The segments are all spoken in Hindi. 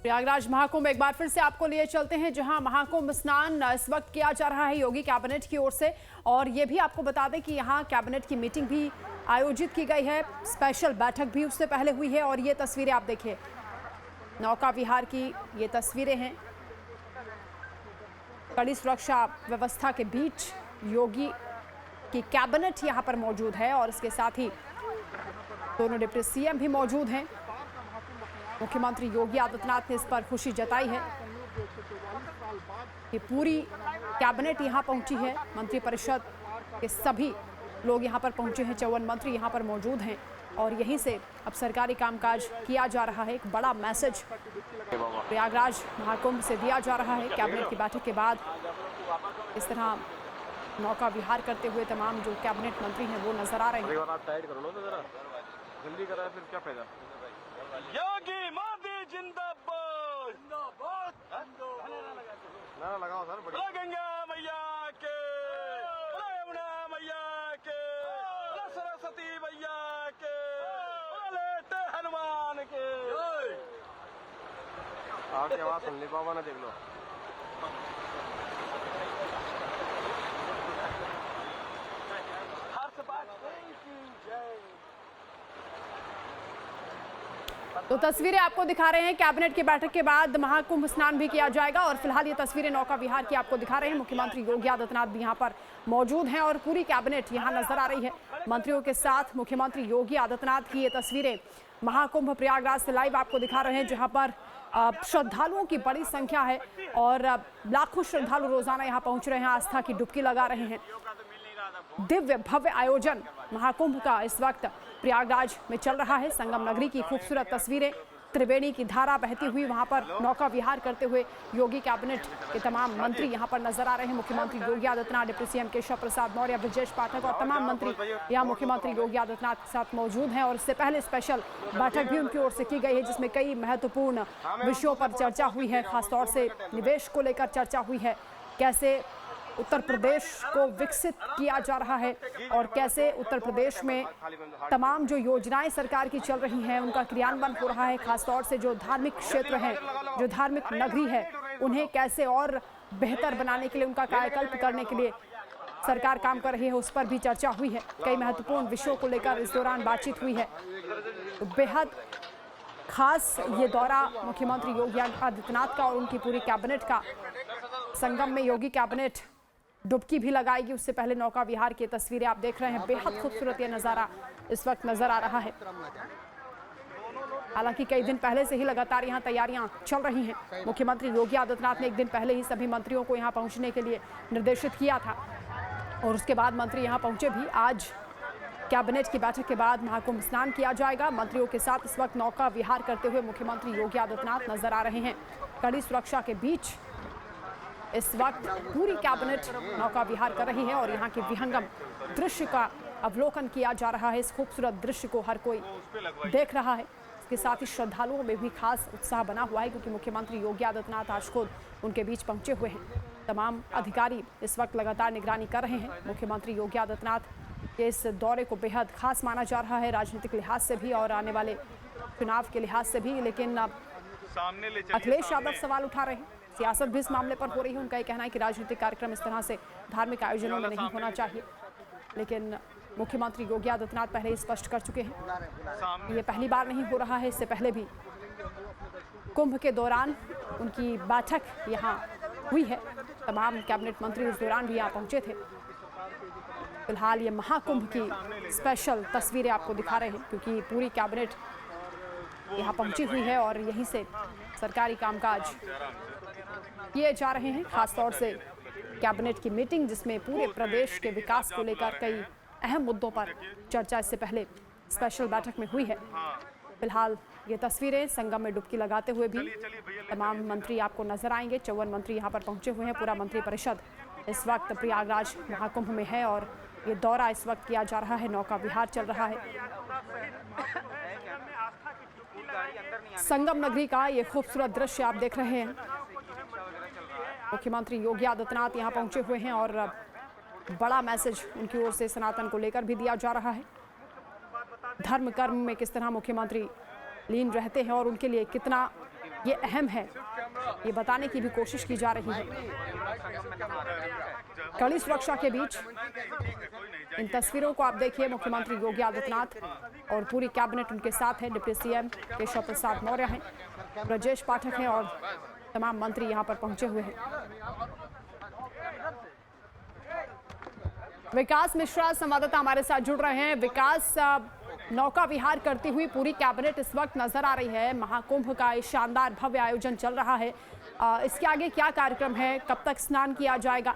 प्रयागराज महाकुंभ एक बार फिर से आपको लिए चलते हैं, जहां महाकुंभ स्नान इस वक्त किया जा रहा है योगी कैबिनेट की ओर से। और ये भी आपको बता दें कि यहां कैबिनेट की मीटिंग भी आयोजित की गई है, स्पेशल बैठक भी उससे पहले हुई है। और ये तस्वीरें आप देखिए, नौका विहार की ये तस्वीरें हैं। कड़ी सुरक्षा व्यवस्था के बीच योगी की कैबिनेट यहां पर मौजूद है और इसके साथ ही दोनों डिप्टी सीएम भी मौजूद हैं। मुख्यमंत्री योगी आदित्यनाथ ने इस पर खुशी जताई है कि पूरी कैबिनेट यहां पहुंची है। मंत्रिपरिषद के सभी लोग यहां पर पहुंचे हैं, 54 मंत्री यहां पर मौजूद हैं और यहीं से अब सरकारी कामकाज किया जा रहा है। एक बड़ा मैसेज प्रयागराज महाकुंभ से दिया जा रहा है। कैबिनेट की बैठक के बाद इस तरह नौका विहार करते हुए तमाम जो कैबिनेट मंत्री हैं वो नजर आ रहे हैं। जल्दी करा फिर क्या फायदा। योगी मोदी जिंदाबाद जिंदाबाद नारा लगाओ सर। बोलो गंगा मैया के, बोलो यमुना मैया के, बोलो सरस्वती मैया के, बोलो लेटे हनुमान के। आपकी आवाज सुन ली पावा ना, देख लो। तो तस्वीरें आपको दिखा रहे हैं, कैबिनेट की बैठक के बाद महाकुंभ स्नान भी किया जाएगा। और फिलहाल ये तस्वीरें नौका विहार की आपको दिखा रहे हैं। मुख्यमंत्री योगी आदित्यनाथ भी यहाँ पर मौजूद हैं और पूरी कैबिनेट यहाँ नजर आ रही है मंत्रियों के साथ। मुख्यमंत्री योगी आदित्यनाथ की ये तस्वीरें महाकुंभ प्रयागराज से लाइव आपको दिखा रहे हैं, जहाँ पर श्रद्धालुओं की बड़ी संख्या है और लाखों श्रद्धालु रोजाना यहाँ पहुंच रहे हैं, आस्था की डुबकी लगा रहे हैं। दिव्य भव्य आयोजन महाकुंभ का इस वक्त प्रयागराज में चल रहा है। संगम नगरी की खूबसूरत तस्वीरें, त्रिवेणी की धारा बहती हुई, वहां पर नौका विहार करते हुए योगी कैबिनेट के तमाम मंत्री यहां पर नजर आ रहे हैं। मुख्यमंत्री योगी आदित्यनाथ, डिप्टी सीएम केशव प्रसाद मौर्य, ब्रजेश पाठक और तमाम मंत्री यहां मुख्यमंत्री योगी आदित्यनाथ के साथ मौजूद हैं। और इससे पहले स्पेशल बैठक भी उनकी ओर से की गई है, जिसमें कई महत्वपूर्ण विषयों पर चर्चा हुई है। खासतौर से निवेश को लेकर चर्चा हुई है, कैसे उत्तर प्रदेश को विकसित किया जा रहा है और कैसे उत्तर प्रदेश में तमाम जो योजनाएं सरकार की चल रही हैं उनका क्रियान्वयन हो रहा है। खासतौर से जो धार्मिक क्षेत्र हैं, जो धार्मिक नगरी है, उन्हें कैसे और बेहतर बनाने के लिए, उनका कायाकल्प करने के लिए सरकार काम कर रही है, उस पर भी चर्चा हुई है। कई महत्वपूर्ण विषयों को लेकर इस दौरान बातचीत हुई है। तो बेहद खास ये दौरा मुख्यमंत्री योगी आदित्यनाथ का और उनकी पूरी कैबिनेट का। संगम में योगी कैबिनेट डुबकी भी लगाएगी, उससे पहले नौका विहार की तस्वीरें आप देख रहे हैं। बेहद खूबसूरत ये नज़ारा इस वक्त नजर आ रहा है। हालांकि कई दिन पहले से ही लगातार यहाँ तैयारियां चल रही हैं। मुख्यमंत्री योगी आदित्यनाथ ने एक दिन पहले ही सभी मंत्रियों को यहाँ पहुँचने के लिए निर्देशित किया था और उसके बाद मंत्री यहाँ पहुँचे भी। आज कैबिनेट की बैठक के बाद महाकुंभ स्नान किया जाएगा। मंत्रियों के साथ इस वक्त नौका विहार करते हुए मुख्यमंत्री योगी आदित्यनाथ नजर आ रहे हैं। कड़ी सुरक्षा के बीच इस वक्त पूरी कैबिनेट नौका विहार कर रही है और यहाँ के विहंगम दृश्य का अवलोकन किया जा रहा है। इस खूबसूरत दृश्य को हर कोई देख रहा है। इसके साथ ही श्रद्धालुओं में भी खास उत्साह बना हुआ है, क्योंकि मुख्यमंत्री योगी आदित्यनाथ आज खुद उनके बीच पहुंचे हुए हैं। तमाम अधिकारी इस वक्त लगातार निगरानी कर रहे हैं। मुख्यमंत्री योगी आदित्यनाथ के इस दौरे को बेहद खास माना जा रहा है, राजनीतिक लिहाज से भी और आने वाले चुनाव के लिहाज से भी। लेकिन अखिलेश यादव सवाल उठा रहे हैं, सियासत भी इस मामले पर हो रही है। उनका ये कहना है कि राजनीतिक कार्यक्रम इस तरह से धार्मिक आयोजनों में नहीं होना चाहिए। लेकिन मुख्यमंत्री योगी आदित्यनाथ पहले ही स्पष्ट कर चुके हैं, ये पहली बार नहीं हो रहा है। इससे पहले भी कुंभ के दौरान उनकी बैठक यहाँ हुई है। तमाम कैबिनेट मंत्री उस दौरान भी यहाँ पहुंचे थे। फिलहाल ये महाकुंभ की स्पेशल तस्वीरें आपको दिखा रहे हैं, क्योंकि पूरी कैबिनेट यहाँ पहुंची हुई है और यहीं से सरकारी कामकाज किए जा रहे हैं। खासतौर से कैबिनेट की मीटिंग, जिसमें पूरे प्रदेश के विकास को लेकर कई अहम मुद्दों पर चर्चा इससे पहले स्पेशल बैठक में हुई है। फिलहाल ये तस्वीरें संगम में डुबकी लगाते हुए भी तमाम मंत्री आपको नजर आएंगे। 54 मंत्री यहाँ पर पहुंचे हुए हैं। पूरा मंत्रिपरिषद इस वक्त प्रयागराज महाकुंभ में है और ये दौरा इस वक्त किया जा रहा है। नौका विहार चल रहा है। संगम नगरी का ये खूबसूरत दृश्य आप देख रहे हैं। मुख्यमंत्री योगी आदित्यनाथ यहाँ पहुंचे हुए हैं और बड़ा मैसेज उनकी ओर से सनातन को लेकर भी दिया जा रहा है। धर्म कर्म में किस तरह मुख्यमंत्री लीन रहते हैं और उनके लिए कितना ये अहम है, ये बताने की भी कोशिश की जा रही है। कड़ी सुरक्षा के बीच इन तस्वीरों को आप देखिए, मुख्यमंत्री योगी आदित्यनाथ और पूरी कैबिनेट उनके साथ है। डिप्टी सीएम केशव प्रसाद मौर्य हैं, ब्रजेश पाठक हैं और तमाम मंत्री यहां पर पहुंचे हुए हैं। विकास मिश्रा संवाददाता हमारे साथ जुड़ रहे हैं। विकास, नौका विहार करती हुई पूरी कैबिनेट इस वक्त नजर आ रही है। महाकुंभ का शानदार भव्य आयोजन चल रहा है, इसके आगे क्या कार्यक्रम है, कब तक स्नान किया जाएगा?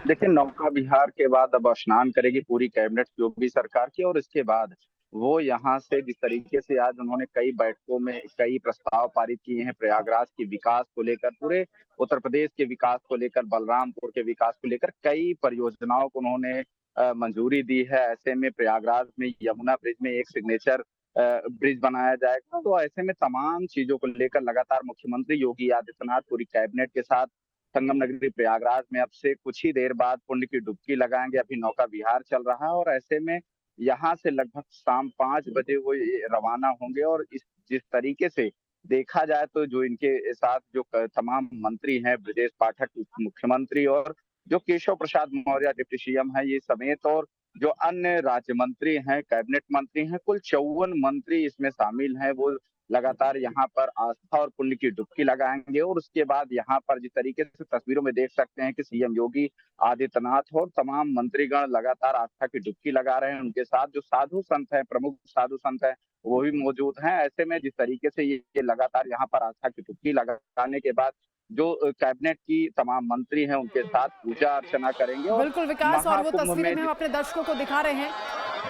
देखिए, नौका विहार के बाद अब स्नान करेगी पूरी कैबिनेट योगी सरकार की, और इसके बाद वो यहाँ से जिस तरीके से आज उन्होंने कई बैठकों में कई प्रस्ताव पारित किए हैं प्रयागराज के विकास को लेकर, पूरे उत्तर प्रदेश के विकास को लेकर, बलरामपुर के विकास को लेकर कई परियोजनाओं को उन्होंने मंजूरी दी है। ऐसे में प्रयागराज में यमुना ब्रिज में एक सिग्नेचर ब्रिज बनाया जाएगा। तो ऐसे में तमाम चीजों को लेकर लगातार मुख्यमंत्री योगी आदित्यनाथ पूरी कैबिनेट के साथ संगम नगरी प्रयागराज में अब से कुछ ही देर बाद पुण्य की डुबकी लगाएंगे। अभी नौका विहार चल रहा है और ऐसे में यहाँ से लगभग शाम 5 बजे वो रवाना होंगे। और इस जिस तरीके से देखा जाए तो जो इनके साथ जो तमाम मंत्री हैं, ब्रजेश पाठक मुख्यमंत्री और जो केशव प्रसाद मौर्य डिप्टी सीएम है, ये समेत और जो अन्य राज्य मंत्री हैं, कैबिनेट मंत्री हैं, कुल 54 मंत्री इसमें शामिल हैं। वो लगातार यहाँ पर आस्था और पुण्य की डुबकी लगाएंगे। और उसके बाद यहाँ पर जिस तरीके से तस्वीरों में देख सकते हैं कि सीएम योगी आदित्यनाथ और तमाम मंत्रीगण लगातार आस्था की डुबकी लगा रहे हैं। उनके साथ जो साधु संत हैं, प्रमुख साधु संत हैं, वो भी मौजूद हैं। ऐसे में जिस तरीके से ये लगातार यहाँ पर आस्था की डुबकी लगाने के बाद जो कैबिनेट की तमाम मंत्री हैं उनके साथ पूजा अर्चना करेंगे। बिल्कुल विकास, और वो तस्वीरें हम अपने दर्शकों को दिखा रहे हैं।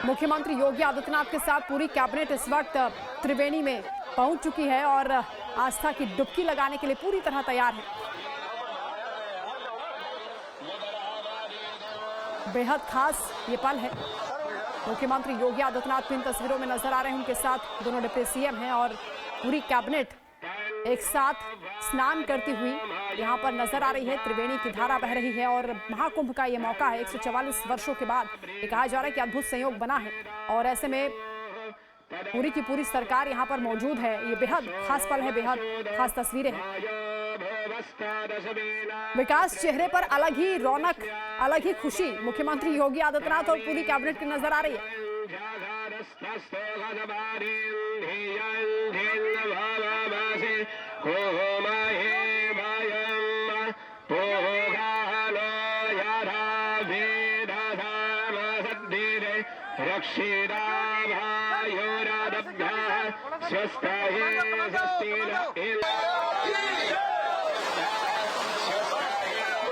मुख्यमंत्री योगी आदित्यनाथ के साथ पूरी कैबिनेट इस वक्त त्रिवेणी में पहुंच चुकी है और आस्था की डुबकी लगाने के लिए पूरी तरह तैयार है। बेहद खास ये पल है। मुख्यमंत्री योगी आदित्यनाथ इन तस्वीरों में नजर आ रहे हैं, उनके साथ दोनों डिप्टी सीएम हैं और पूरी कैबिनेट एक साथ स्नान करती हुई यहाँ पर नजर आ रही है। त्रिवेणी की धारा बह रही है और महाकुंभ का ये मौका है। 144 वर्षों के बाद ये कहा जा रहा है कि अद्भुत संयोग बना है और ऐसे में पूरी की पूरी सरकार यहाँ पर मौजूद है। ये बेहद खास पल है, बेहद खास तस्वीरें हैं। विकास, चेहरे पर अलग ही रौनक, अलग ही खुशी मुख्यमंत्री योगी आदित्यनाथ और पूरी कैबिनेट की नजर आ रही है।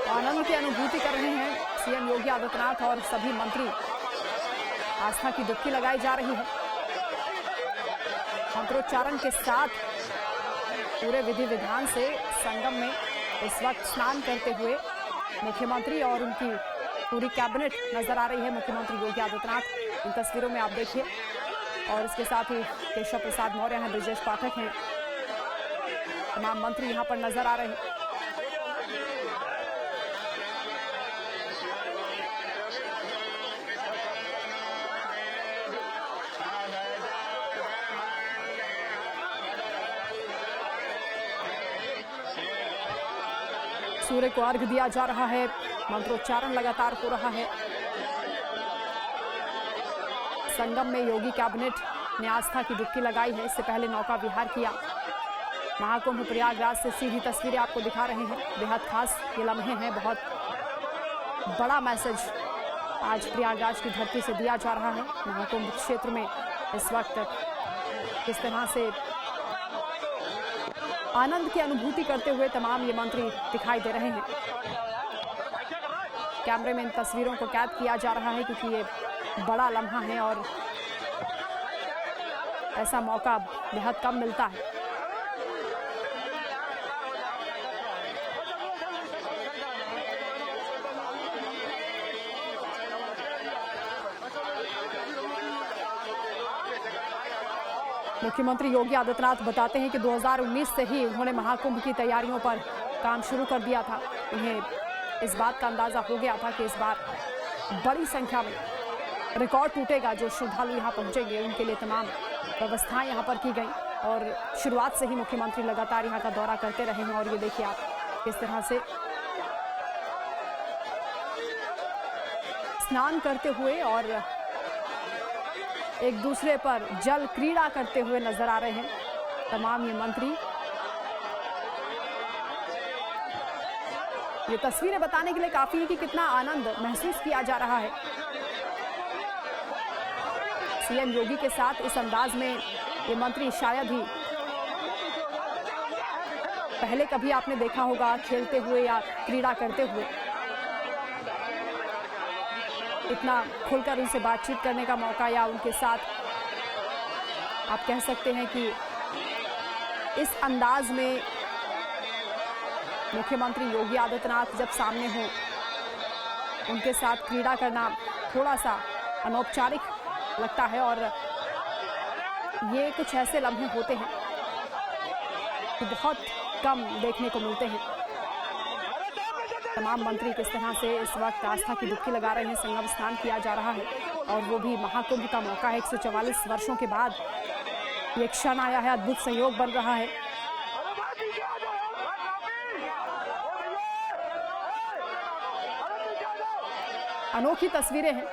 आनंद की अनुभूति कर रहे हैं सीएम योगी आदित्यनाथ और सभी मंत्री। आस्था की डुबकी लगाई जा रही है। मंत्रोच्चारण के साथ पूरे विधि विधान से संगम में इस वक्त स्नान करते हुए मुख्यमंत्री और उनकी पूरी कैबिनेट नजर आ रही है। मुख्यमंत्री योगी आदित्यनाथ इन तस्वीरों में आप देखिए और इसके साथ ही केशव प्रसाद मौर्य हैं, ब्रजेश पाठक हैं, तमाम मंत्री यहाँ पर नजर आ रहे हैं। सूर्य को अर्घ दिया जा रहा है, मंत्रोच्चारण लगातार हो रहा है। संगम में योगी कैबिनेट ने आस्था की डुबकी लगाई है। इससे पहले नौका विहार किया। महाकुंभ प्रयागराज से सीधी तस्वीरें आपको दिखा रहे हैं। बेहद खास ये लम्हे हैं। बहुत बड़ा मैसेज आज प्रयागराज की धरती से दिया जा रहा है। महाकुंभ क्षेत्र में इस वक्त किस तरह से आनंद की अनुभूति करते हुए तमाम ये मंत्री दिखाई दे रहे हैं। कैमरे में इन तस्वीरों को कैद किया जा रहा है क्योंकि ये बड़ा लम्हा है और ऐसा मौका बेहद कम मिलता है। मुख्यमंत्री योगी आदित्यनाथ बताते हैं कि 2019 से ही उन्होंने महाकुंभ की तैयारियों पर काम शुरू कर दिया था। उन्हें इस बात का अंदाजा हो गया था कि इस बार बड़ी संख्या में रिकॉर्ड टूटेगा। जो श्रद्धालु यहाँ पहुंचेंगे उनके लिए तमाम व्यवस्थाएं यहाँ पर की गई और शुरुआत से ही मुख्यमंत्री लगातार यहाँ का दौरा करते रहे हैं। और ये देखिए आप किस तरह से स्नान करते हुए और एक दूसरे पर जल क्रीड़ा करते हुए नजर आ रहे हैं तमाम ये मंत्री। ये तस्वीरें बताने के लिए काफी है कि कितना आनंद महसूस किया जा रहा है। सीएम योगी के साथ इस अंदाज में ये मंत्री शायद ही पहले कभी आपने देखा होगा खेलते हुए या क्रीड़ा करते हुए। इतना खुलकर उनसे बातचीत करने का मौका या उनके साथ आप कह सकते हैं कि इस अंदाज में मुख्यमंत्री योगी आदित्यनाथ जब सामने हो, उनके साथ क्रीड़ा करना थोड़ा सा अनौपचारिक लगता है। और ये कुछ ऐसे लम्हे होते हैं कि बहुत कम देखने को मिलते हैं। तमाम मंत्री किस तरह से इस वक्त आस्था की डुबकी लगा रहे हैं। संगम स्नान किया जा रहा है और वो भी महाकुंभ का मौका है। 144 वर्षों के बाद ये क्षण आया है, अद्भुत संयोग बन रहा है। अनोखी तस्वीरें हैं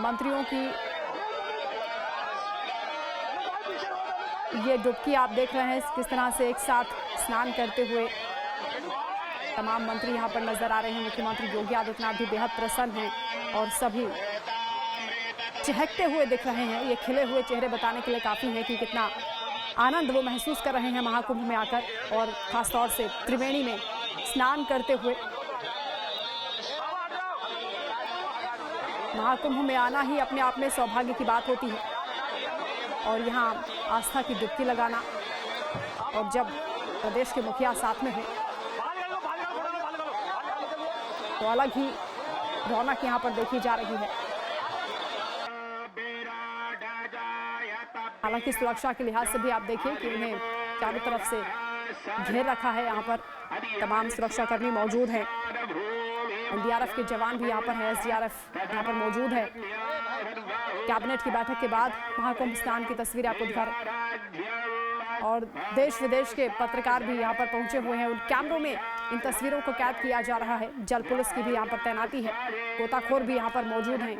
मंत्रियों की। ये डुबकी आप देख रहे हैं किस तरह से एक साथ स्नान करते हुए तमाम मंत्री यहाँ पर नजर आ रहे हैं। मुख्यमंत्री योगी आदित्यनाथ भी बेहद प्रसन्न हैं और सभी चहकते हुए दिख रहे हैं। ये खिले हुए चेहरे बताने के लिए काफी है कि कितना आनंद वो महसूस कर रहे हैं महाकुंभ में आकर, और खासतौर से त्रिवेणी में स्नान करते हुए। महाकुंभ में आना ही अपने आप में सौभाग्य की बात होती है और यहाँ आस्था की डुबकी लगाना, और जब प्रदेश के मुखिया साथ में हो तो अलग ही रौनक यहाँ पर देखी जा रही है। हालांकि सुरक्षा के लिहाज से भी आप देखिए कि उन्हें चारों तरफ से घेर रखा है। यहाँ पर तमाम सुरक्षाकर्मी मौजूद हैं। एनडीआरएफ के जवान भी यहाँ पर है, एसडीआरएफ यहाँ पर मौजूद है। कैबिनेट की बैठक के बाद महाकुंभ स्नान की तस्वीरें आपको दिखा रहे और देश विदेश के पत्रकार भी यहाँ पर पहुंचे हुए हैं। उन कैमरों में इन तस्वीरों को कैद किया जा रहा है। जल पुलिस की भी यहाँ पर तैनाती है, गोताखोर भी यहाँ पर मौजूद हैं।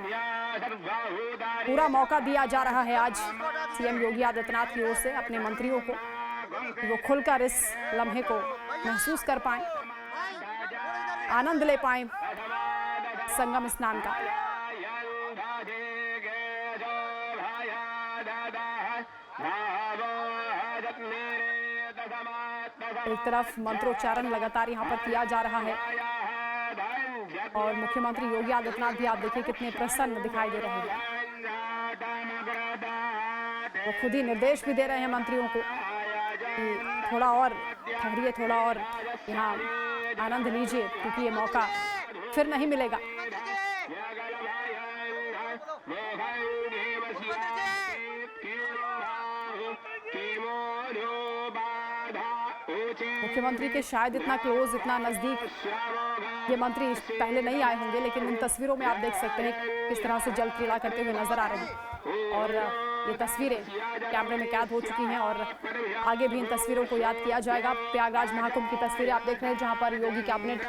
पूरा मौका दिया जा रहा है आज सीएम योगी आदित्यनाथ की ओर से अपने मंत्रियों को, वो खुलकर इस लम्हे को महसूस कर पाएं, आनंद ले पाएं संगम स्नान का। एक तरफ मंत्रोच्चारण लगातार यहाँ पर किया जा रहा है और मुख्यमंत्री योगी आदित्यनाथ भी आप देखिए कितने प्रसन्न दिखाई दे रहे हैं। वो खुद ही निर्देश भी दे रहे हैं मंत्रियों को कि थोड़ा और ठहरिए, थोड़ा और यहाँ आनंद लीजिए, क्योंकि ये मौका फिर नहीं मिलेगा। मुख्यमंत्री के शायद इतना क्लोज, इतना नजदीक ये मंत्री पहले नहीं आए होंगे, लेकिन इन तस्वीरों में आप देख सकते हैं किस तरह से जल क्रीड़ा करते हुए नजर आ रहे हैं। और ये तस्वीरें कैमरे में कैद हो चुकी हैं और आगे भी इन तस्वीरों को याद किया जाएगा। प्रयागराज महाकुंभ की तस्वीरें आप देख रहे हैं, जहां पर योगी कैबिनेट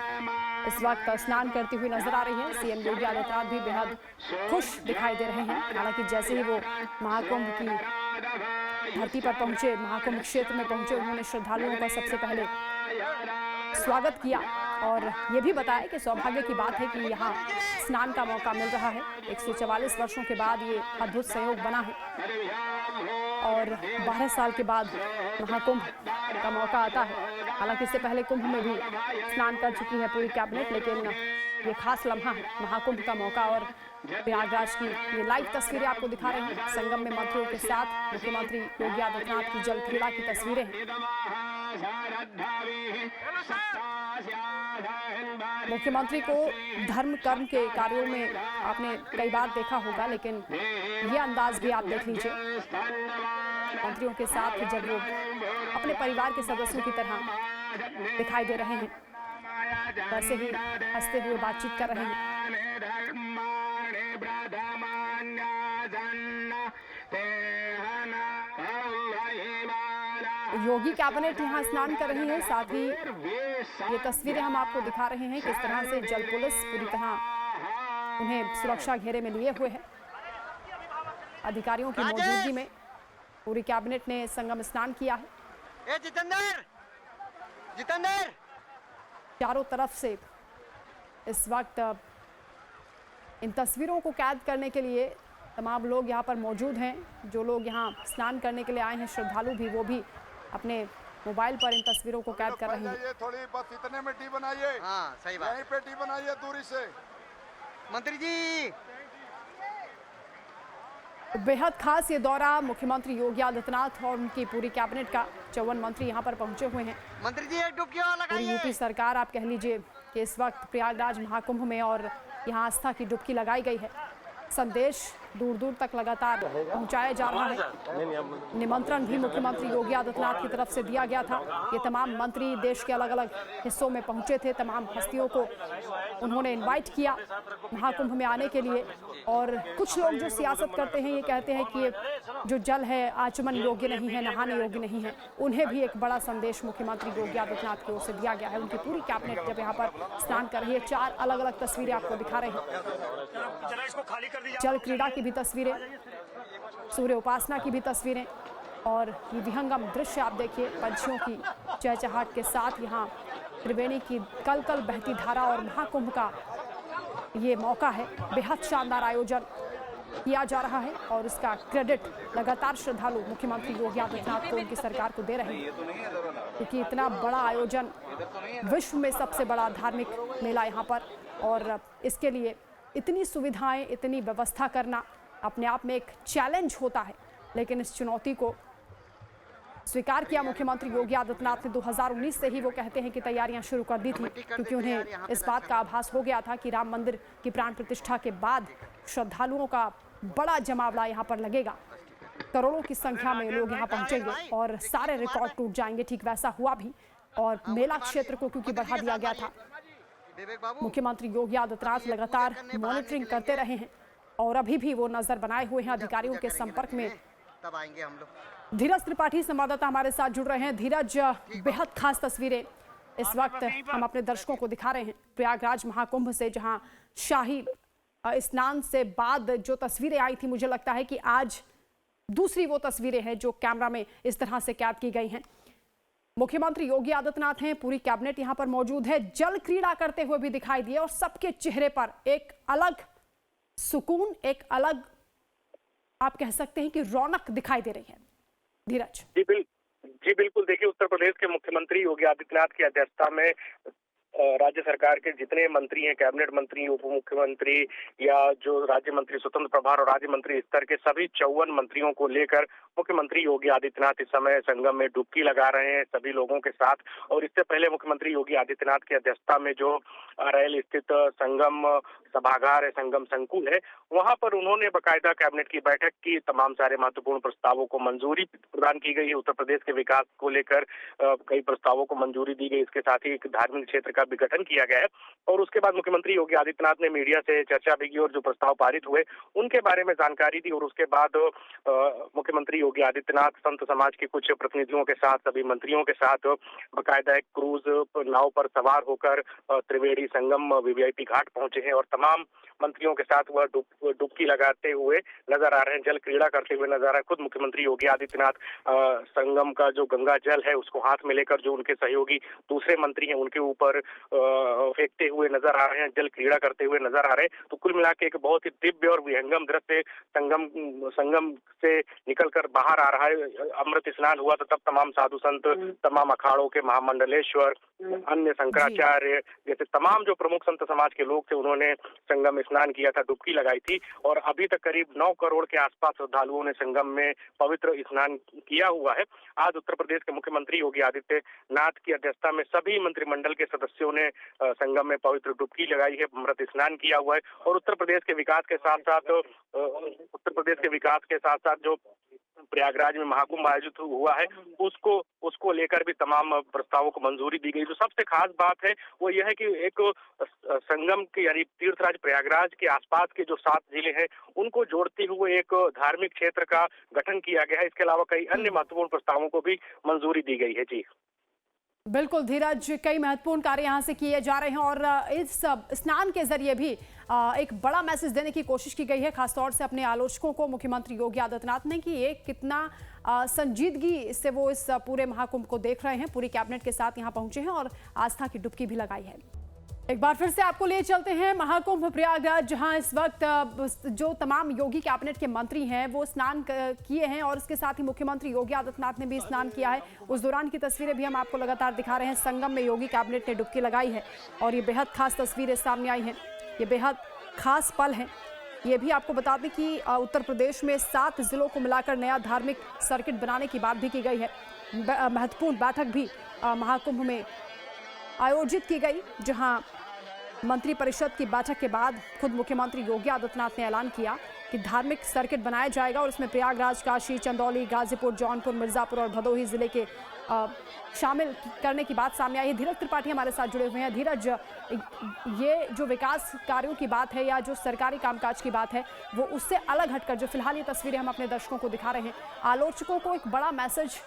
इस वक्त स्नान करती हुई नजर आ रही है। सीएम योगी आदित्यनाथ भी बेहद खुश दिखाई दे रहे हैं। हालांकि जैसे ही वो महाकुंभ की धरती पर पहुंचे, महाकुंभ क्षेत्र में पहुंचे, उन्होंने श्रद्धालुओं का सबसे पहले स्वागत किया और ये भी बताया कि सौभाग्य की बात है कि यहाँ स्नान का मौका मिल रहा है। 144 वर्षों के बाद ये अद्भुत संयोग बना है और 12 साल के बाद महाकुंभ का मौका आता है। हालांकि इससे पहले कुंभ में भी स्नान कर चुकी है पूरी कैबिनेट, लेकिन ये खास लम्हा है महाकुंभ का मौका। और प्रयागराज की ये लाइव तस्वीरें आपको दिखा रहे हैं। संगम में मंत्रियों के साथ मुख्यमंत्री योगी आदित्यनाथ की जल क्रीड़ा की तस्वीरें हैं। मुख्यमंत्री को धर्म कर्म के कार्यों में आपने कई बार देखा होगा, लेकिन ये अंदाज भी आप देख लीजिए। मंत्रियों के साथ जब वो अपने परिवार के सदस्यों की तरह दिखाई दे रहे हैं, वैसे ही हंसते हुए बातचीत कर रहे हैं। योगी कैबिनेट यहाँ स्नान कर रही है। साथ ही ये तस्वीरें हम आपको दिखा रहे हैं किस तरह से जल पुलिस पूरी तरह उन्हें सुरक्षा घेरे में लिए हुए है। अधिकारियों की मौजूदगी में पूरी कैबिनेट ने संगम स्नान किया है। जितेंद्र चारों तरफ से इस वक्त इन तस्वीरों को कैद करने के लिए तमाम लोग यहाँ पर मौजूद हैं। जो लोग यहाँ स्नान करने के लिए आए हैं, श्रद्धालु भी, वो भी अपने मोबाइल पर इन तस्वीरों को कैद कर रहे हैं। थोड़ी बस इतने में टी बनाइए। हाँ सही बात। यहीं पे टी बनाइए दूरी से। मंत्री जी बेहद खास ये दौरा मुख्यमंत्री योगी आदित्यनाथ और उनकी पूरी कैबिनेट का 54 मंत्री यहाँ पर पहुंचे हुए हैं। मंत्री जी एक डुबकी और पूरी लगाइए। यूपी सरकार आप कह लीजिए कि इस वक्त प्रयागराज महाकुंभ में और यहाँ आस्था की डुबकी लगाई गई है। संदेश दूर दूर तक लगातार पहुंचाया जा रहा है। निमंत्रण भी मुख्यमंत्री योगी आदित्यनाथ की तरफ से दिया गया था। ये तमाम मंत्री देश के अलग अलग हिस्सों में पहुंचे थे। तमाम हस्तियों को उन्होंने इनवाइट किया महाकुंभ में आने के लिए। और कुछ लोग जो सियासत करते हैं ये कहते हैं कि ये जो जल है आचमन योग्य नहीं है, नहाने योग्य नहीं है। उन्हें भी एक बड़ा संदेश मुख्यमंत्री योगी आदित्यनाथ की ओर से दिया गया है। उनकी पूरी कैबिनेट जब यहाँ पर स्नान कर रही है, 4 अलग अलग तस्वीरें आपको दिखा रहे हैं। जल क्रीड़ा की भी तस्वीरें, सूर्य उपासना की भी तस्वीरें और ये विहंगम दृश्य आप देखिए पंछियों की चहचहाट के साथ यहाँ त्रिवेणी की कल कल बहती धारा और महाकुंभ का ये मौका है। बेहद शानदार आयोजन किया जा रहा है और इसका क्रेडिट लगातार श्रद्धालु मुख्यमंत्री योगी आदित्यनाथ को, उनकी सरकार को दे रहे हैं, क्योंकि इतना बड़ा आयोजन, विश्व में सबसे बड़ा धार्मिक मेला यहाँ पर, और इसके लिए इतनी सुविधाएं, इतनी व्यवस्था करना अपने आप में एक चैलेंज होता है। लेकिन इस चुनौती को स्वीकार किया मुख्यमंत्री योगी आदित्यनाथ ने। 2019 से ही वो कहते हैं कि तैयारियां शुरू कर दी थी, क्योंकि उन्हें इस बात का आभास हो गया था कि राम मंदिर की प्राण प्रतिष्ठा के बाद श्रद्धालुओं का बड़ा जमावड़ा यहाँ पर लगेगा। करोड़ों की संख्या में लोग यहाँ पहुंचेंगे और सारे रिकॉर्ड टूट जाएंगे। ठीक वैसा हुआ भी, और मेला क्षेत्र को क्योंकि बढ़ा दिया गया था, मुख्यमंत्री योगी आदित्यनाथ लगातार मॉनिटरिंग करते रहे हैं और अभी भी वो नजर बनाए हुए हैं, अधिकारियों के संपर्क में। तब आएंगे हम लोग। धीरज त्रिपाठी संवाददाता हमारे साथ जुड़ रहे हैं। धीरज, बेहद खास तस्वीरें इस वक्त हम अपने दर्शकों को दिखा रहे हैं प्रयागराज महाकुंभ से, जहां शाही स्नान से बाद जो तस्वीरें आई थी, मुझे लगता है कि आज दूसरी वो तस्वीरें हैं जो कैमरा में इस तरह से कैद की गई हैं। मुख्यमंत्री योगी आदित्यनाथ हैं, पूरी कैबिनेट यहां पर मौजूद है, जल क्रीड़ा करते हुए भी दिखाई दिए और सबके चेहरे पर एक अलग सुकून, एक अलग आप कह सकते हैं कि रौनक दिखाई दे रही है। धीरज जी बिल्कुल। देखिए, उत्तर प्रदेश के मुख्यमंत्री योगी आदित्यनाथ की अध्यक्षता में राज्य सरकार के जितने मंत्री हैं, कैबिनेट मंत्री, उप मुख्यमंत्री या जो राज्य मंत्री स्वतंत्र प्रभार और राज्य मंत्री स्तर के सभी 54 मंत्रियों को लेकर मुख्यमंत्री योगी आदित्यनाथ इस समय संगम में डुबकी लगा रहे हैं सभी लोगों के साथ। और इससे पहले मुख्यमंत्री योगी आदित्यनाथ की अध्यक्षता में जो अरैल स्थित संगम सभागार है, संगम संकुल है, वहां पर उन्होंने बाकायदा कैबिनेट की बैठक की। तमाम सारे महत्वपूर्ण प्रस्तावों को मंजूरी प्रदान की गई है। उत्तर प्रदेश के विकास को लेकर कई प्रस्तावों को मंजूरी दी गई। इसके साथ ही एक धार्मिक क्षेत्र का भी गठन किया गया है। और उसके बाद मुख्यमंत्री योगी आदित्यनाथ ने मीडिया से चर्चा भी की और जो प्रस्ताव पारित हुए उनके बारे में जानकारी दी। और उसके बाद मुख्यमंत्री योगी आदित्यनाथ संत समाज के कुछ प्रतिनिधियों के साथ, सभी मंत्रियों के साथ बाकायदा एक क्रूज नाव पर सवार होकर त्रिवेणी संगम वीवीआईपी घाट पहुंचे हैं और तमाम मंत्रियों के साथ वह डुबकी लगाते हुए नजर आ रहे हैं, जल क्रीड़ा करते हुए नजर आ रहे हैं। खुद मुख्यमंत्री योगी आदित्यनाथ संगम का जो गंगा जल है उसको हाथ में लेकर जो उनके सहयोगी दूसरे मंत्री हैं उनके ऊपर फेंकते हुए नजर आ रहे हैं, जल क्रीड़ा करते हुए नजर आ रहे हैं। तो कुल मिला के एक बहुत ही दिव्य और विहंगम दृश्य संगम से निकलकर बाहर आ रहा है। अमृत स्नान हुआ तो तब तमाम साधु संत, तमाम अखाड़ों के महामंडलेश्वर, अन्य शंकराचार्य जैसे तमाम जो प्रमुख संत समाज के लोग थे उन्होंने संगम स्नान किया था, डुबकी लगाई थी। और अभी तक करीब 9 करोड़ के आसपास श्रद्धालुओं ने संगम में पवित्र स्नान किया हुआ है। आज उत्तर प्रदेश के मुख्यमंत्री योगी आदित्यनाथ की अध्यक्षता में सभी मंत्रिमंडल के सदस्यों ने संगम में पवित्र डुबकी लगाई है, अमृत स्नान किया हुआ है। और उत्तर प्रदेश के विकास के साथ साथ जो प्रयागराज में महाकुंभ आयोजित हुआ है उसको लेकर भी तमाम प्रस्तावों को मंजूरी दी गई। जो सबसे खास बात है वो यह है कि एक संगम के यानी तीर्थराज प्रयागराज के आसपास के जो 7 जिले हैं उनको जोड़ते हुए एक धार्मिक क्षेत्र का गठन किया गया है। इसके अलावा कई अन्य महत्वपूर्ण प्रस्तावों को भी मंजूरी दी गई है। जी बिल्कुल धीरज, कई महत्वपूर्ण कार्य यहाँ से किए जा रहे हैं और इस स्नान के जरिए भी एक बड़ा मैसेज देने की कोशिश की गई है, खासतौर से अपने आलोचकों को मुख्यमंत्री योगी आदित्यनाथ ने, कि ये कितना संजीदगी से वो इस पूरे महाकुंभ को देख रहे हैं। पूरी कैबिनेट के साथ यहाँ पहुंचे हैं और आस्था की डुबकी भी लगाई है। एक बार फिर से आपको ले चलते हैं महाकुंभ प्रयागराज, जहां इस वक्त जो तमाम योगी कैबिनेट के मंत्री हैं वो स्नान किए हैं और इसके साथ ही मुख्यमंत्री योगी आदित्यनाथ ने भी स्नान किया है। उस दौरान की तस्वीरें भी हम आपको लगातार दिखा रहे हैं। संगम में योगी कैबिनेट ने डुबकी लगाई है और ये बेहद खास तस्वीरें सामने आई हैं। ये बेहद खास पल हैं। ये भी आपको बता दें कि उत्तर प्रदेश में 7 जिलों को मिलाकर नया धार्मिक सर्किट बनाने की बात भी की गई है। महत्वपूर्ण बैठक भी महाकुंभ में आयोजित की गई, जहां मंत्रिपरिषद की बैठक के बाद खुद मुख्यमंत्री योगी आदित्यनाथ ने ऐलान किया कि धार्मिक सर्किट बनाया जाएगा और इसमें प्रयागराज, काशी, चंदौली, गाजीपुर, जौनपुर, मिर्जापुर और भदोही जिले के शामिल करने की बात सामने आई है। धीरज त्रिपाठी हमारे साथ जुड़े हुए हैं। धीरज, ये जो विकास कार्यों की बात है या जो सरकारी कामकाज की बात है वो उससे अलग हटकर जो फिलहाल ये तस्वीरें हम अपने दर्शकों को दिखा रहे हैं, आलोचकों को एक बड़ा मैसेज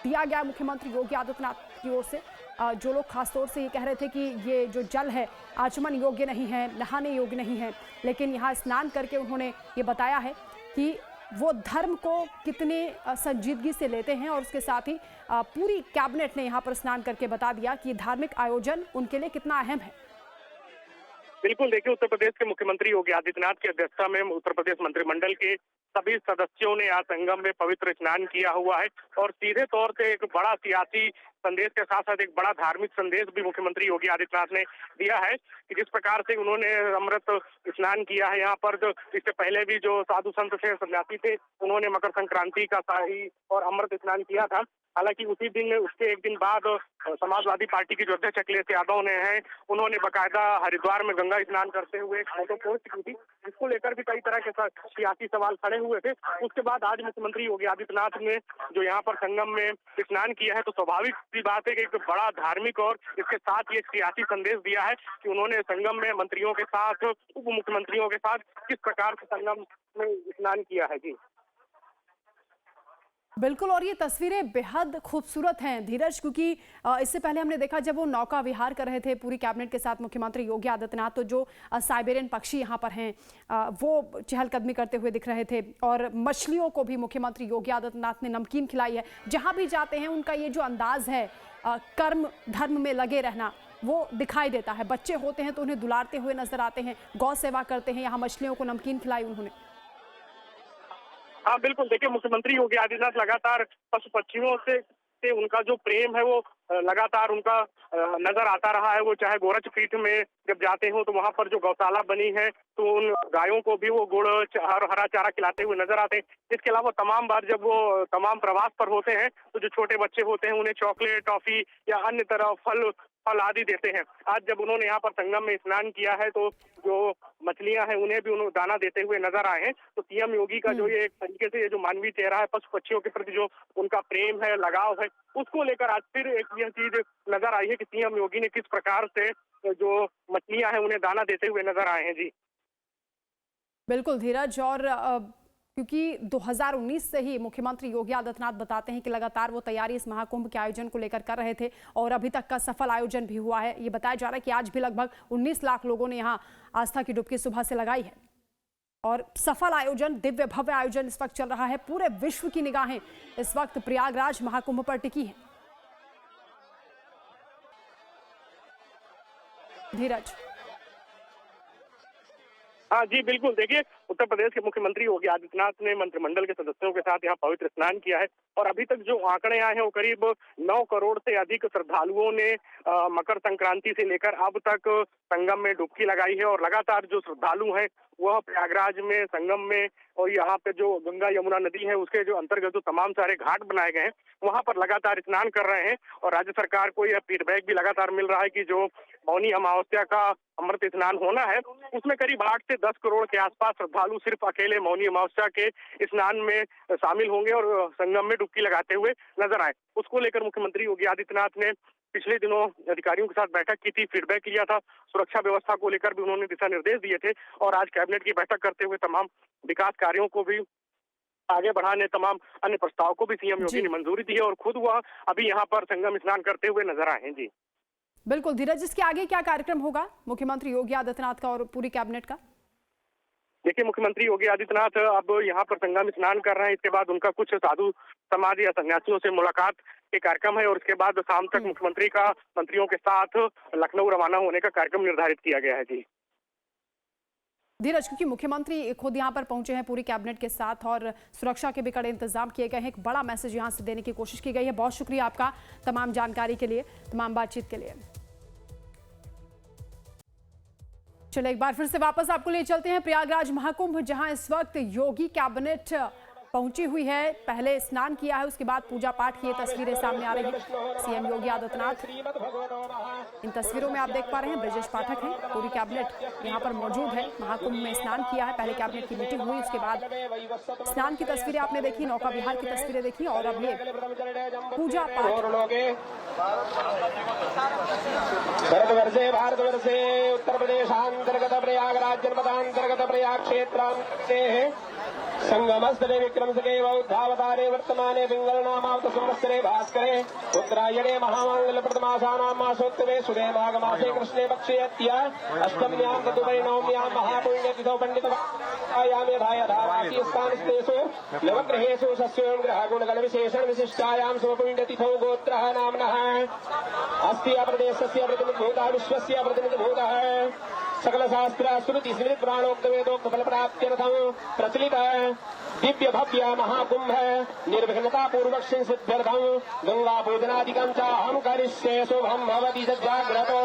दिया गया मुख्यमंत्री योगी आदित्यनाथ की ओर से। जो लोग खासतौर से ये कह रहे थे कि ये जो जल है आचमन योग्य नहीं है, नहाने योग्य नहीं है, लेकिन यहाँ स्नान करके उन्होंने ये बताया है कि वो धर्म को कितने संजीदगी से लेते हैं और उसके साथ ही पूरी कैबिनेट ने यहाँ पर स्नान करके बता दिया कि धार्मिक आयोजन उनके लिए कितना अहम है। बिल्कुल, देखिए उत्तर प्रदेश के मुख्यमंत्री योगी आदित्यनाथ की अध्यक्षता में उत्तर प्रदेश मंत्रिमंडल के सभी सदस्यों ने आज संगम में पवित्र स्नान किया हुआ है और सीधे तौर से एक बड़ा सियासी संदेश के साथ साथ एक बड़ा धार्मिक संदेश भी मुख्यमंत्री योगी आदित्यनाथ ने दिया है कि जिस प्रकार से उन्होंने अमृत स्नान किया है यहाँ पर। इससे पहले भी जो साधु संत थे, सन्यासी थे, उन्होंने मकर संक्रांति का शाही और अमृत स्नान किया था। हालांकि उसी दिन, उसके एक दिन बाद समाजवादी पार्टी के जो अध्यक्ष अखिलेश यादव ने हैं, उन्होंने बाकायदा हरिद्वार में गंगा स्नान करते हुए एक फोटो पोस्ट की थी, जिसको लेकर भी कई तरह के सियासी सवाल खड़े हुए थे। उसके बाद आज मुख्यमंत्री योगी आदित्यनाथ ने जो यहाँ पर संगम में स्नान किया है, तो स्वाभाविक सी बात है कि एक बड़ा धार्मिक और इसके साथ ही एक सियासी संदेश दिया है कि उन्होंने संगम में मंत्रियों के साथ, उप मुख्यमंत्रियों के साथ किस प्रकार से संगम में स्नान किया है। जी बिल्कुल, और ये तस्वीरें बेहद खूबसूरत हैं धीरज, क्योंकि इससे पहले हमने देखा जब वो नौका विहार कर रहे थे पूरी कैबिनेट के साथ मुख्यमंत्री योगी आदित्यनाथ, तो जो साइबेरियन पक्षी यहाँ पर हैं वो चहलकदमी करते हुए दिख रहे थे और मछलियों को भी मुख्यमंत्री योगी आदित्यनाथ ने नमकीन खिलाई है। जहाँ भी जाते हैं उनका ये जो अंदाज है कर्म धर्म में लगे रहना वो दिखाई देता है। बच्चे होते हैं तो उन्हें दुलारते हुए नजर आते हैं, गौ सेवा करते हैं, यहाँ मछलियों को नमकीन खिलाई उन्होंने। हाँ बिल्कुल, देखिए मुख्यमंत्री योगी आदित्यनाथ लगातार पशु पक्षियों से उनका जो प्रेम है वो लगातार उनका नजर आता रहा है। वो चाहे गोरख पीठ में जब जाते हो तो वहां पर जो गौशाला बनी है तो उन गायों को भी वो गुड़ और हरा चारा खिलाते हुए नजर आते हैं। इसके अलावा तमाम बार जब वो तमाम प्रवास पर होते हैं तो जो छोटे बच्चे होते हैं उन्हें चॉकलेट, टॉफी या अन्य तरह फल आदि देते हैं। आज जब उन्होंने यहाँ पर संगम में स्नान किया है तो जो मछलियां हैं उन्हें भी उन्होंने दाना देते हुए नजर आए हैं। तो सीएम योगी का जो ये एक तरीके से ये जो मानवीय चेहरा है, पशु पक्षियों के प्रति जो उनका प्रेम है, लगाव है, उसको लेकर आज फिर एक यह चीज नजर आई है कि सीएम योगी ने किस प्रकार से जो मछलियां हैं उन्हें दाना देते हुए नजर आए हैं। जी बिल्कुल धीरज, और क्योंकि 2019 से ही मुख्यमंत्री योगी आदित्यनाथ बताते हैं कि लगातार वो तैयारी इस महाकुंभ के आयोजन को लेकर कर रहे थे और अभी तक का सफल आयोजन भी हुआ है। ये बताया जा रहा है कि आज भी लगभग 19 लाख लोगों ने यहाँ आस्था की डुबकी सुबह से लगाई है और सफल आयोजन, दिव्य भव्य आयोजन इस वक्त चल रहा है। पूरे विश्व की निगाहें इस वक्त प्रयागराज महाकुंभ पर टिकी है। धीरज। हाँ जी बिल्कुल, देखिए उत्तर प्रदेश के मुख्यमंत्री योगी आदित्यनाथ ने मंत्रिमंडल के सदस्यों के साथ यहाँ पवित्र स्नान किया है और अभी तक जो आंकड़े आए हैं वो करीब 9 करोड़ से अधिक श्रद्धालुओं ने मकर संक्रांति से लेकर अब तक संगम में डुबकी लगाई है। और लगातार जो श्रद्धालु हैं वह प्रयागराज में, संगम में और यहाँ पे जो गंगा यमुना नदी है उसके जो अंतर्गत जो तमाम सारे घाट बनाए गए हैं वहां पर लगातार स्नान कर रहे हैं। और राज्य सरकार को यह फीडबैक भी लगातार मिल रहा है कि जो मौनी अमावस्या का अमृत स्नान होना है उसमें करीब 8 से 10 करोड़ के आसपास श्रद्धालु सिर्फ अकेले मौनी अमावस्या के स्नान में शामिल होंगे और संगम में डुबकी लगाते हुए नजर आए। उसको लेकर मुख्यमंत्री योगी आदित्यनाथ ने पिछले दिनों अधिकारियों के साथ बैठक की थी, फीडबैक लिया था, सुरक्षा व्यवस्था को लेकर भी उन्होंने दिशा निर्देश दिए थे और आज कैबिनेट की बैठक करते हुए तमाम विकास कार्यों को भी आगे बढ़ाने, तमाम अन्य प्रस्ताव को भी सीएम योगी ने मंजूरी दी है और खुद वह अभी यहाँ पर संगम स्नान करते हुए नजर आए हैं। जी बिल्कुल धीरज, इसके आगे क्या कार्यक्रम होगा मुख्यमंत्री योगी आदित्यनाथ का और पूरी कैबिनेट का? देखिए, मुख्यमंत्री योगी आदित्यनाथ अब यहाँ पर संगम स्नान कर रहे हैं। इसके बाद उनका कुछ साधु समाज या सन्यासियों से मुलाकात के कार्यक्रम है और उसके बाद शाम तक मुख्यमंत्री का मंत्रियों के साथ लखनऊ रवाना होने का कार्यक्रम निर्धारित किया गया है। जी धीरज, क्योंकि मुख्यमंत्री खुद यहां पर पहुंचे हैं पूरी कैबिनेट के साथ और सुरक्षा के भी कड़े इंतजाम किए गए हैं, एक बड़ा मैसेज यहां से देने की कोशिश की गई है। बहुत शुक्रिया आपका तमाम जानकारी के लिए, तमाम बातचीत के लिए। चलिए एक बार फिर से वापस आपको ले चलते हैं प्रयागराज महाकुंभ, जहां इस वक्त योगी कैबिनेट पहुंची हुई है। पहले स्नान किया है, उसके बाद पूजा पाठ की तस्वीरें सामने आ रही हैं। सीएम योगी आदित्यनाथ इन तस्वीरों में आप देख पा रहे हैं, ब्रजेश पाठक हैं, पूरी कैबिनेट यहां पर मौजूद है। महाकुंभ में स्नान किया है, पहले कैबिनेट की मीटिंग हुई, उसके बाद स्नान की तस्वीरें आपने देखी, नौका विहार की तस्वीरें देखी और अब ये पूजा पाठ। भारतवर्षे उत्तर प्रदेशांतर्गत प्रयागराज जनपदांतर्गत प्रयाग क्षेत्र संगमस्तरे विक्रमसके बौद्धावतारे वर्तमाने पिंगलनामावत संवत्सरे भास्करे उत्तरायणे महामंगल प्रथमासानां मासोत्तमे सुदे माघ मासे कृष्णे पक्षे अत्या अष्टम्यां तदुपरिणौम्यां महापुण्यतिथौ पंडितयां यथाय धारासी स्थानस्तेषु नवग्रहेषु सस्यों ग्रहगुणगण विशेषण विशिष्टायां शुभपुण्यतिथौ गोत्रः नाम्नः अस्ति प्रदेशस्य प्रतिनिधिभूतः विश्वस्य प्रतिनिधिभूतः सकल शास्त्र श्रुति स्मृति पुराणोक्त वेदोक्त फल प्राप्त्यर्थम प्रचलित दिव्य भव्य महाकुंभ निर्विघ्नता पूर्वक सिद्ध्यर्थम गंगा पूजनादिकं च हम करिष्ये शुभम भवति जाग्रतो।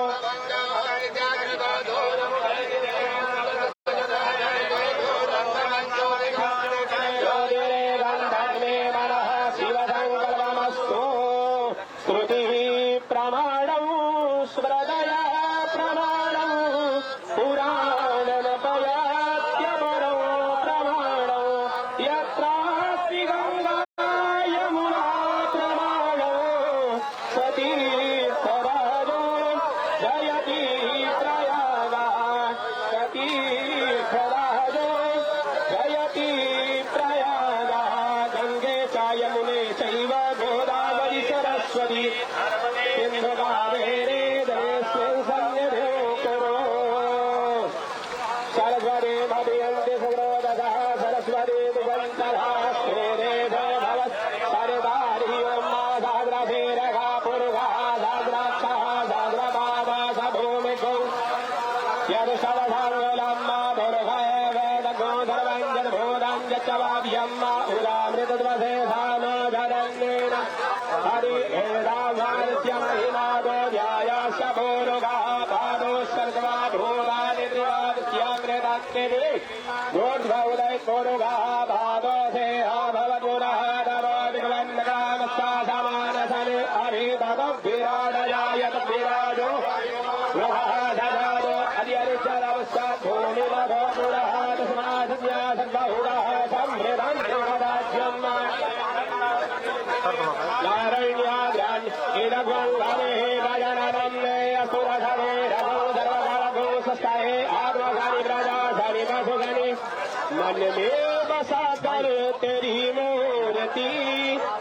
मन में बसा कर तेरी मूर्ति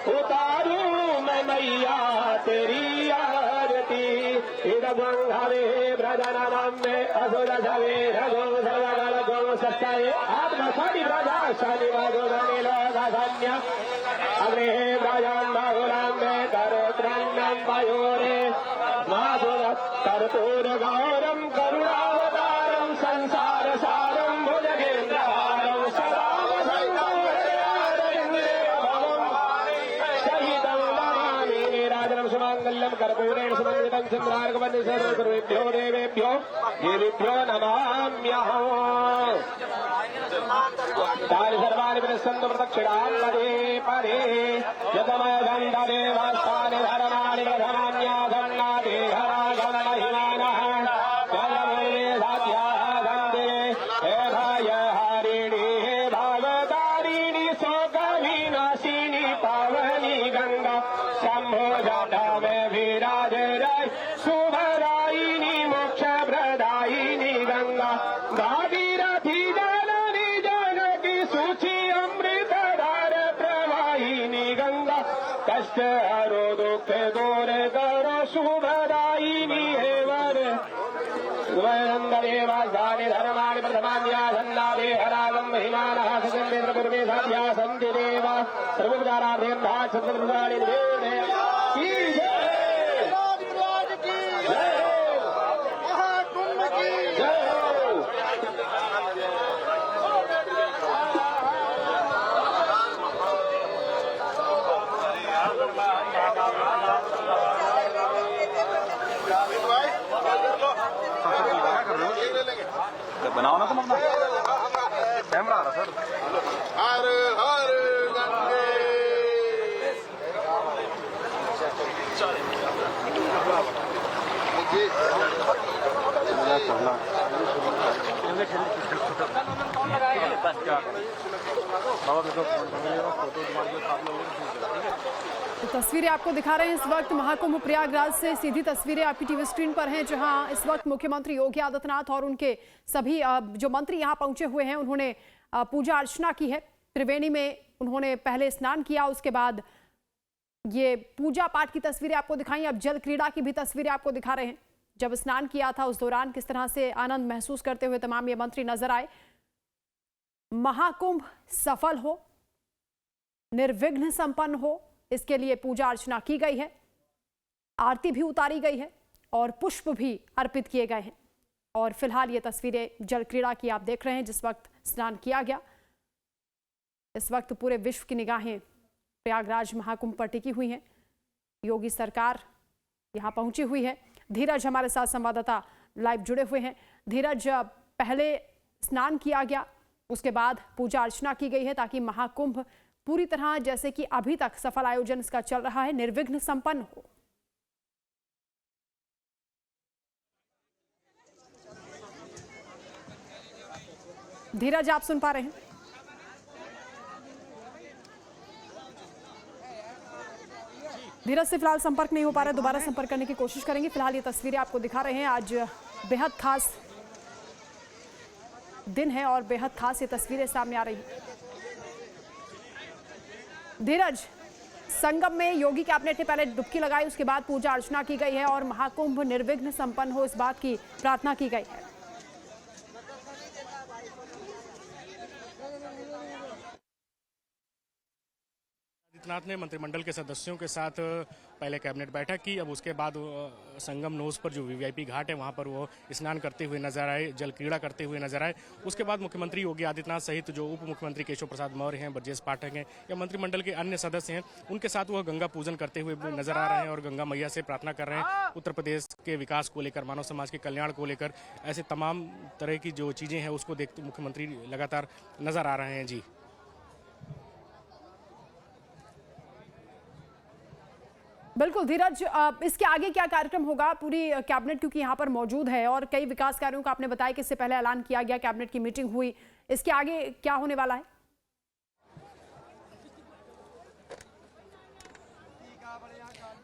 उतारू मैं मैया तेरी आरती। गंगावे ब्रजनम में असुर धवे रघो सर्वगो सत्ताए आत्मसारी ब्रजा शाली भगोधनी लोकधन्य अग्रे ब्रजम बहुलाम में करोत्रन्नम पयोरे माधुर कर्पूर गौरम करुणावतारम संसार सारम भुजगेन्द्रहारम सदा शहीदं नमामि राजनं सुमंगल्यं कर्पूरेण सुमंगलितं चन्द्रार्कवन्य सर्वगुरुभ्यो देवेभ्यो देवीभ्यो नमाम्यहम्। तानि सर्वाणि प्रसन्त प्रदक्षिणां पदे पदे यतमगन्धदेवास्तानि धर्माणि प्रथमान्याधन्नादे हरा गणमहिमानः गणमुने साध्याः गन्धे में विराजराय शुभदायिनी मोक्ष प्रदायिनी गंगा भागीरथी जननी जानकी सूची अमृतधार प्रवाहिनी गंगा कष्ट हरो दुख दूर करो शुभदायिनी हे वर वरंदेवासानि धर्माणि प्रथमान्यासन्नादे हरागं महिमानः सचन्द्रेन्द्रपूर्वे साध्या सन्ति देवा सर्वोपचारार्थेन सत्संगानि देवे की जय महाकुंभ की जय बनाओ ना तुम अपना कैमरा आ रहा सर। हर हर गंगे तो तस्वीरें आपको दिखा रहे हैं इस वक्त महाकुंभ प्रयागराज से सीधी तस्वीरें आपकी टीवी स्क्रीन पर हैं, जहां इस वक्त मुख्यमंत्री योगी आदित्यनाथ और उनके सभी जो मंत्री यहां पहुंचे हुए हैं उन्होंने पूजा अर्चना की है। त्रिवेणी में उन्होंने पहले स्नान किया, उसके बाद ये पूजा पाठ की तस्वीरें आपको दिखाई। अब जल क्रीड़ा की भी तस्वीरें आपको दिखा रहे हैं। जब स्नान किया था उस दौरान किस तरह से आनंद महसूस करते हुए तमाम ये मंत्री नजर आए। महाकुंभ सफल हो, निर्विघ्न संपन्न हो, इसके लिए पूजा अर्चना की गई है, आरती भी उतारी गई है और पुष्प भी अर्पित किए गए हैं। और फिलहाल ये तस्वीरें जल क्रीड़ा की आप देख रहे हैं जिस वक्त स्नान किया गया। इस वक्त पूरे विश्व की निगाहें प्रयागराज महाकुंभ पर टिकी हुई हैं। योगी सरकार यहां पहुंची हुई है। धीरज हमारे साथ संवाददाता लाइव जुड़े हुए हैं। धीरज, पहले स्नान किया गया, उसके बाद पूजा अर्चना की गई है ताकि महाकुंभ पूरी तरह जैसे कि अभी तक सफल आयोजन इसका चल रहा है निर्विघ्न संपन्न हो। धीरज, आप सुन पा रहे हैं? धीरज से फिलहाल संपर्क नहीं हो पा रहा है, दोबारा संपर्क करने की कोशिश करेंगे। फिलहाल ये तस्वीरें आपको दिखा रहे हैं। आज बेहद खास दिन है और बेहद खास ये तस्वीरें सामने आ रही हैं। धीरज, संगम में योगी कैबिनेट ने पहले डुबकी लगाई, उसके बाद पूजा अर्चना की गई है और महाकुंभ निर्विघ्न संपन्न हो इस बात की प्रार्थना की गई है। आदित्यनाथ ने मंत्रिमंडल के सदस्यों के साथ पहले कैबिनेट बैठक की। अब उसके बाद संगम नोज पर जो वीवीआईपी घाट है वहां पर वो स्नान करते हुए नजर आए, जल क्रीड़ा करते हुए नजर आए। उसके बाद मुख्यमंत्री योगी आदित्यनाथ सहित जो उप मुख्यमंत्री केशव प्रसाद मौर्य हैं, ब्रजेश पाठक हैं या मंत्रिमंडल के अन्य सदस्य हैं, उनके साथ वह गंगा पूजन करते हुए नजर आ रहे हैं और गंगा मैया से प्रार्थना कर रहे हैं उत्तर प्रदेश के विकास को लेकर, मानव समाज के कल्याण को लेकर। ऐसे तमाम तरह की जो चीजें हैं उसको देखते मुख्यमंत्री लगातार नजर आ रहे हैं। जी बिल्कुल धीरज, इसके आगे क्या कार्यक्रम होगा? पूरी कैबिनेट क्योंकि यहाँ पर मौजूद है और कई विकास कार्यों का आपने बताया कि इससे पहले ऐलान किया गया, कैबिनेट की मीटिंग हुई, इसके आगे क्या होने वाला है?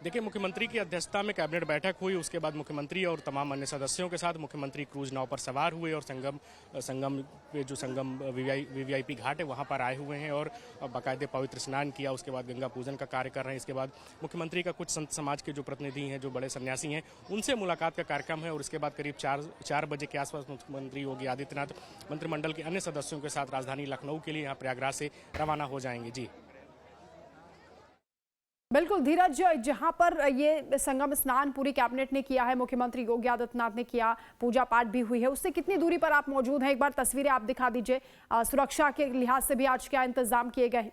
देखिए, मुख्यमंत्री की अध्यक्षता में कैबिनेट बैठक हुई, उसके बाद मुख्यमंत्री और तमाम अन्य सदस्यों के साथ मुख्यमंत्री क्रूज नाव पर सवार हुए और संगम पे जो संगम वीवीआईपी घाट है वहां पर आए हुए हैं और बाकायदे पवित्र स्नान किया। उसके बाद गंगा पूजन का कार्य कर रहे हैं। इसके बाद मुख्यमंत्री का कुछ संत समाज के जो प्रतिनिधि हैं, जो बड़े सन्यासी हैं, उनसे मुलाकात का कार्यक्रम है और उसके बाद करीब 4 बजे के आसपास मुख्यमंत्री योगी आदित्यनाथ मंत्रिमंडल के अन्य सदस्यों के साथ राजधानी लखनऊ के लिए यहाँ प्रयागराज से रवाना हो जाएंगे। जी बिल्कुल धीरज, जहां पर ये संगम स्नान पूरी कैबिनेट ने किया है, मुख्यमंत्री योगी आदित्यनाथ ने किया, पूजा पाठ भी हुई है, उससे कितनी दूरी पर आप मौजूद हैं? एक बार तस्वीरें आप दिखा दीजिए। सुरक्षा के लिहाज से भी आज क्या इंतजाम किए गए हैं?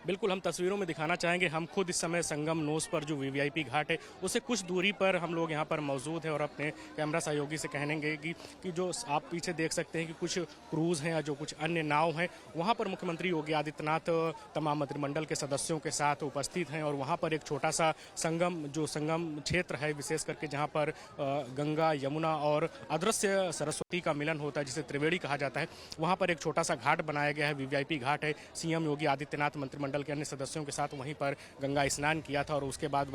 बिल्कुल, हम तस्वीरों में दिखाना चाहेंगे। हम खुद इस समय संगम नोस पर जो वीवीआईपी घाट है उससे कुछ दूरी पर हम लोग यहाँ पर मौजूद हैं और अपने कैमरा सहयोगी से कहेंगे कि जो आप पीछे देख सकते हैं कि कुछ क्रूज हैं या जो कुछ अन्य नाव हैं, वहाँ पर मुख्यमंत्री योगी आदित्यनाथ तमाम मंत्रिमंडल के सदस्यों के साथ उपस्थित हैं और वहाँ पर एक छोटा सा संगम क्षेत्र है, विशेष करके जहाँ पर गंगा, यमुना और अदृश्य सरस्वती का मिलन होता है, जिसे त्रिवेणी कहा जाता है। वहाँ पर एक छोटा सा घाट बनाया गया है, वीवीआईपी घाट है। सीएम योगी आदित्यनाथ मंत्रिमंडल के अन्य सदस्यों के साथ वहीं पर गंगा स्नान किया था और उसके बाद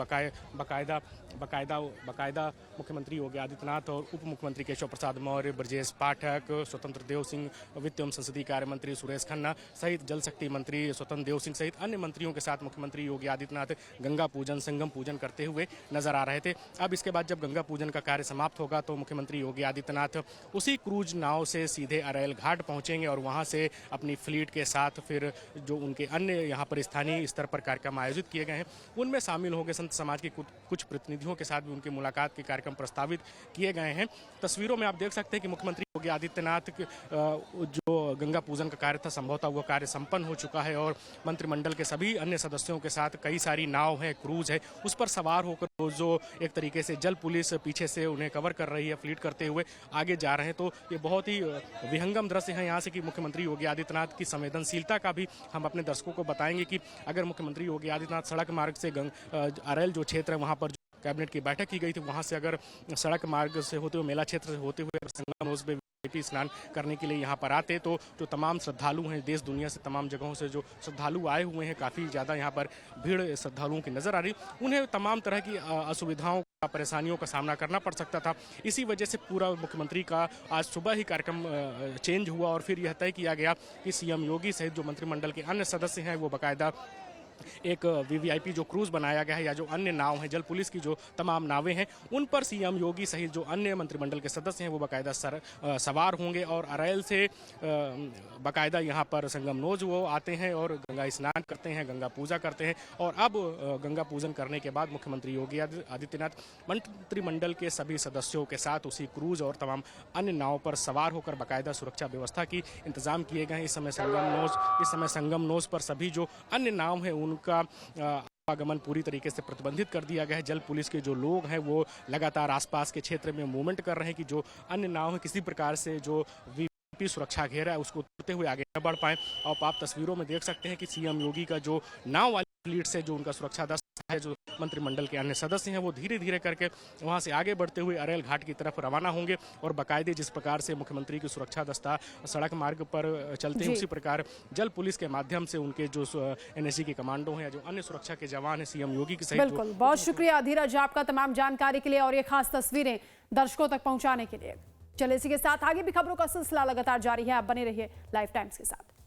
बकायदा मुख्यमंत्री योगी आदित्यनाथ और उप मुख्यमंत्री केशव प्रसाद मौर्य, ब्रजेश पाठक, स्वतंत्र देव सिंह, वित्त एवं संसदीय कार्य मंत्री सुरेश खन्ना सहित जल शक्ति मंत्री स्वतंत्र देव सिंह सहित अन्य मंत्रियों के साथ मुख्यमंत्री योगी आदित्यनाथ गंगा पूजन, संगम पूजन करते हुए नजर आ रहे थे। अब इसके बाद जब गंगा पूजन का कार्य समाप्त होगा तो मुख्यमंत्री योगी आदित्यनाथ उसी क्रूज नाव से सीधे अरैल घाट पहुंचेंगे और वहां से अपनी फ्लीट के साथ फिर जो उनके अन्य यहाँ पर स्थानीय स्तर पर कार्यक्रम आयोजित किए गए हैं उनमें शामिल होंगे। संत समाज के कुछ प्रतिनिधियों के साथ भी उनकी मुलाकात के कार्यक्रम प्रस्तावित किए गए हैं। तस्वीरों में आप देख सकते हैं कि मुख्यमंत्री योगी आदित्यनाथ जो गंगा पूजन का कार्य था संभवतः वो कार्य संपन्न हो चुका है और मंत्रिमंडल के सभी अन्य सदस्यों के साथ कई सारी नाव है, क्रूज है, उस पर सवार होकर जो एक तरीके से जल पुलिस पीछे से उन्हें कवर कर रही है, फ्लीट करते हुए आगे जा रहे हैं। तो ये बहुत ही विहंगम दृश्य है यहाँ से कि मुख्यमंत्री योगी आदित्यनाथ की संवेदनशीलता का भी हम अपने दर्शकों को बताएंगे कि अगर मुख्यमंत्री योगी आदित्यनाथ सड़क मार्ग से अरैल जो क्षेत्र है वहाँ पर कैबिनेट की बैठक की गई थी, वहां से अगर सड़क मार्ग से होते हुए, मेला क्षेत्र से होते हुए संगम नोस पे वीवीआईपी स्नान करने के लिए यहाँ पर आते तो जो तमाम श्रद्धालु हैं, देश दुनिया से तमाम जगहों से जो श्रद्धालु आए हुए हैं, काफ़ी ज़्यादा यहाँ पर भीड़ श्रद्धालुओं की नज़र आ रही, उन्हें तमाम तरह की असुविधाओं परेशानियों का सामना करना पड़ सकता था। इसी वजह से पूरा मुख्यमंत्री का आज सुबह ही कार्यक्रम चेंज हुआ और फिर यह तय किया गया कि सीएम योगी सहित जो मंत्रिमंडल के अन्य सदस्य हैं वो बाकायदा एक वीवीआईपी जो क्रूज बनाया गया है या जो अन्य नाव हैं, जल पुलिस की जो तमाम नावें हैं, उन पर सीएम योगी सहित जो अन्य मंत्रिमंडल के सदस्य हैं वो बाकायदा सवार होंगे और अरैल से बाकायदा यहाँ पर संगम नोज वो आते हैं और गंगा स्नान करते हैं, गंगा पूजा करते हैं। और अब गंगा पूजन करने के बाद मुख्यमंत्री योगी आदित्यनाथ मंत्रिमंडल के सभी सदस्यों के साथ उसी क्रूज और तमाम अन्य नाव पर सवार होकर बाकायदा सुरक्षा व्यवस्था की इंतजाम किए गए हैं। इस समय संगम नोज पर सभी जो अन्य नाव हैं उनका आवागमन पूरी तरीके से प्रतिबंधित कर दिया गया है। जल पुलिस के जो लोग हैं वो लगातार आसपास के क्षेत्र में मूवमेंट कर रहे हैं कि जो अन्य नाव है किसी प्रकार से जो वीवीआईपी सुरक्षा घेरा है उसको तोड़ते हुए आगे न बढ़ पाए। और आप तस्वीरों में देख सकते हैं कि सीएम योगी का जो नाव वाली फ्लीट से जो उनका सुरक्षा दस्ता है, जो मंत्रिमंडल के अन्य सदस्य हैं वो धीरे धीरे करके वहां से आगे बढ़ते हुए अरैल घाट की तरफ रवाना होंगे और बाकायदे जिस प्रकार से मुख्यमंत्री की सुरक्षा दस्ता सड़क मार्ग पर चलते हैं उसी प्रकार जल पुलिस के माध्यम से उनके जो एनएसजी के कमांडो हैं या जो अन्य सुरक्षा के जवान हैं सीएम योगी के सहित। बिल्कुल, बहुत शुक्रिया धीरज आपका तमाम जानकारी के लिए और ये खास तस्वीरें दर्शकों तक पहुंचाने के लिए। चलिए इसी के साथ आगे भी खबरों का सिलसिला लगातार जारी है, आप बने रहिए लाइव टाइम्स के साथ।